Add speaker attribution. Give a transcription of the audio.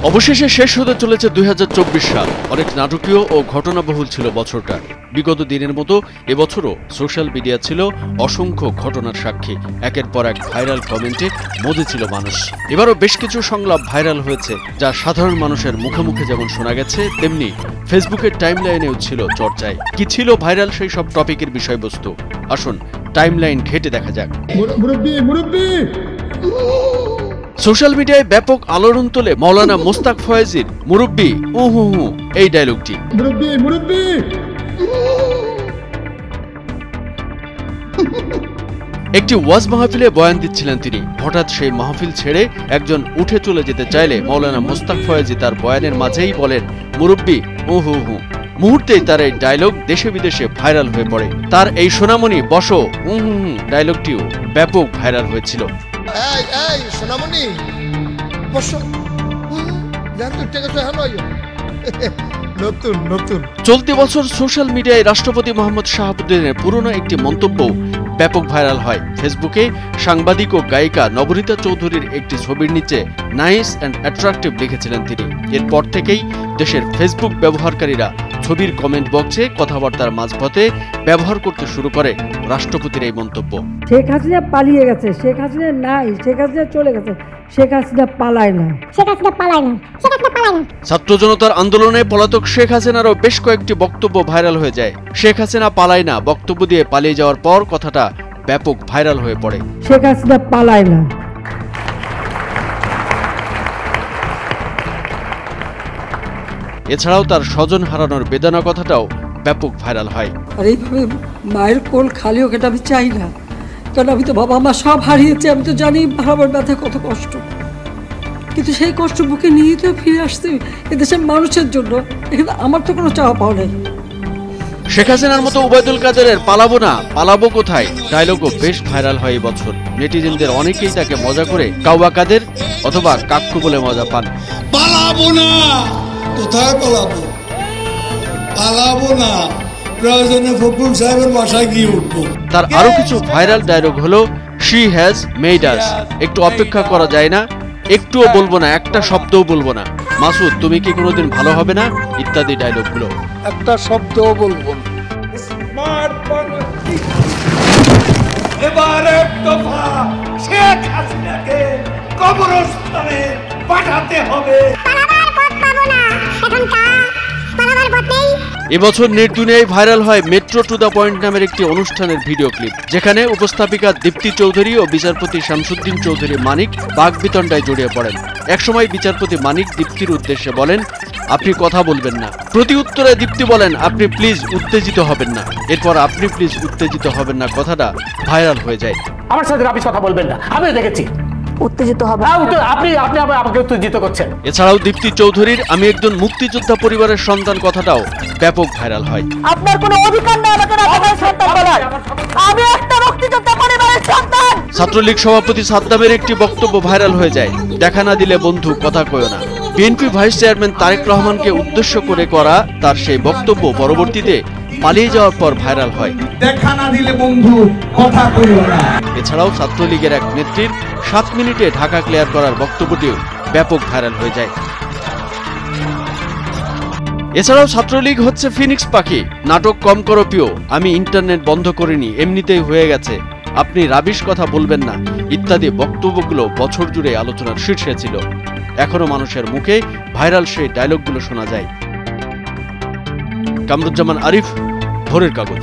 Speaker 1: অবশেষে শেষ হতে চলেছে ২০২৪ সাল। অনেক নাটকীয় ও ঘটনাবহুল ছিল বছরটা। বিগত দিনের মতো এবছরও সোশ্যাল মিডিয়া ছিল অসংখ্য ঘটনার সাক্ষী। একের পর এক ভাইরাল কমেন্টে মজে ছিল মানুষ। এবারও বেশ কিছু সংলাপ ভাইরাল হয়েছে, যা সাধারণ মানুষের মুখে মুখে যেমন শোনা গেছে, তেমনি ফেসবুকের টাইমলাইনেও ছিল চর্চায়। কি ছিল ভাইরাল সেই সব টপিকের বিষয়বস্তু? আসুন টাইমলাইন ঘেটে দেখা যাক। সোশ্যাল মিডিয়ায় ব্যাপক আলোড়ন তোলে মাওলানা মোস্তাক ফয়েজীর মুরব্বি উহু হু এই ডায়লগটি। একটি ওয়াজ মাহফিলে বয়ান দিচ্ছিলেন তিনি। হঠাৎ সেই মাহফিল ছেড়ে একজন উঠে চলে যেতে চাইলে মাওলানা মোস্তাক ফয়েজী তার বয়ানের মাঝেই বলেন মুরব্বি উহু হু। মুহূর্তেই তার এই ডায়লগ দেশে বিদেশে ভাইরাল হয়ে পড়ে। তার এই সোনামণি বসো উহু হু ডায়লগটিও ব্যাপক ভাইরাল হয়েছিল। চলতি বছর সোশ্যাল মিডিয়ায় রাষ্ট্রপতি মোহাম্মদ শাহাবুদ্দিনের পুরনো একটি মন্তব্য ব্যাপক ভাইরাল হয়। ফেসবুকে সাংবাদিক ও গায়িকা নবনীতা চৌধুরীর একটি ছবির নিচে নাইস অ্যান্ড অ্যাট্রাকটিভ লিখেছিলেন তিনি। এরপর থেকেই দেশের ফেসবুক ব্যবহারকারীরা ছবির কমেন্ট বক্সে কথাবার্তার মাঝপথে ব্যবহার করতে শুরু করে রাষ্ট্রপতির এই মন্তব্য।
Speaker 2: শেখ হাসিনা পালিয়ে গেছে, শেখ হাসিনা নাই, শেখ হাসিনা চলে গেছে, শেখ হাসিনা পালায় না, শেখ হাসিনা পালায় না, শেখ হাসিনা পালায় না।
Speaker 1: ছাত্র জনতার আন্দোলনে পলাতক শেখ হাসিনারও বেশ কয়েকটি বক্তব্য ভাইরাল হয়ে যায়। শেখ হাসিনা পালায় না বক্তব্য দিয়ে পালিয়ে যাওয়ার পর কথাটা ব্যাপক ভাইরাল হয়ে পড়ে।
Speaker 2: শেখ হাসিনা পালায় না।
Speaker 1: এছাড়াও তার স্বজন হারানোর বেদনা কথাটাও ব্যাপক ভাইরাল হয়।
Speaker 2: আর এইভাবে মায়ের কোল খালি হোক এটা আমি চাই না, কারণ আমি তো বাবা মা সব হারিয়েছি। আমি তো জানি হারাবার ব্যথা কত কষ্ট, কিন্তু সেই কষ্ট বুকে নিয়ে তো ফিরে আসতে এদেশের মানুষের জন্য। এখানে আমার তো কোনো চাওয়া পাওয়া নেই।
Speaker 1: শেখ হাসিনার মতো ওবায়দুল কাদেরের পালাবো না পালাবো কোথায় ডায়লগও বেশ ভাইরাল হয় এই বছর। নেটিজেনদের অনেকেই তাকে মজা করে কাউয়া কাদের অথবা কাক্কু বলে মজা পান।
Speaker 3: পালাবো না, কোথায় পালাবো? পালাবো না, প্রয়োজনে ফখরুল সাহেবের বাসায় গিয়ে উঠবো।
Speaker 1: তার আরো কিছু ভাইরাল ডায়লগ হলো শি হ্যাজ মেড আস, একটু অপেক্ষা করা যায় না, একটুও বলবো না, একটা শব্দও বলবো না, মাসুদ তুমি কি কোনোদিন ভালো হবে না, ইত্যাদি ডায়লগগুলো।
Speaker 3: একটা শব্দও বলবো না।
Speaker 4: এবার এক দফা শেখ হাসিনাকে কবরস্থানে পাঠাতে হবে।
Speaker 1: এবছর নেট দুনিয়ায় ভাইরাল হয় মেট্রো টু দ্য পয়েন্ট নামের একটি অনুষ্ঠানের ভিডিও ক্লিপ, যেখানে উপস্থাপিকা দীপ্তি চৌধুরী ও বিচারপতি শামসুদ্দিন চৌধুরী মানিক বাগবিতণ্ডায় জড়িয়ে পড়েন। একসময় বিচারপতি মানিক দীপ্তির উদ্দেশ্যে বলেন আপনি কথা বলবেন না। প্রতি উত্তরে দীপ্তি বলেন আপনি প্লিজ উত্তেজিত হবেন না। এরপর আপনি প্লিজ উত্তেজিত হবেন না কথাটা ভাইরাল হয়ে যায়।
Speaker 5: আমার সাথে আপনি কথা বলবেন না, আমি দেখেছি
Speaker 2: উত্তেজিত হবে,
Speaker 5: আপনি আমাকে উত্তেজিত করছেন।
Speaker 1: এছাড়াও দীপ্তি চৌধুরীর আমি একজন মুক্তিযোদ্ধা পরিবারের সন্তান কথাটাও ব্যাপক ভাইরাল হয়।
Speaker 2: আপনার কোনো অধিকার নেই আমাকে রাজাকার সন্তান বলার, আমি একটা মুক্তিযোদ্ধা পরিবারের সন্তান।
Speaker 1: ছাত্রলীগ সভাপতি সাদ্দামের একটি বক্তব্য ভাইরাল হয়ে যায়, দেখা না দিলে বন্ধু কথা কয়ো না। বিএনপি ভাইস চেয়ারম্যান তারেক রহমানকে উদ্দেশ্য করে করা তার সেই বক্তব্য পরবর্তীতে পালিয়ে যাওয়ার পর ভাইরাল হয়,
Speaker 4: দেখা না দিলে বন্ধু কথা কইও না।
Speaker 1: এছাড়াও ছাত্রলীগের এক নেত্রীর 7 মিনিটে ঢাকা ক্লিয়ার করার বক্তব্যটিও ব্যাপক ভাইরাল হয়ে যায়। এছাড়াও ছাত্রলীগ হচ্ছে ফিনিক্স পাখি, নাটক কম করো প্রিয়, আমি ইন্টারনেট বন্ধ করিনি, এমনিতেই হয়ে গেছে, আপনি রাবিশ কথা বলবেন না ইত্যাদি বক্তব্যগুলো বছর জুড়ে আলোচনার শীর্ষে ছিল। এখনো মানুষের মুখে ভাইরাল সেই ডায়লগগুলো শোনা যায়। কামরুজ্জামান আরিফ, ভোরের কাগজ।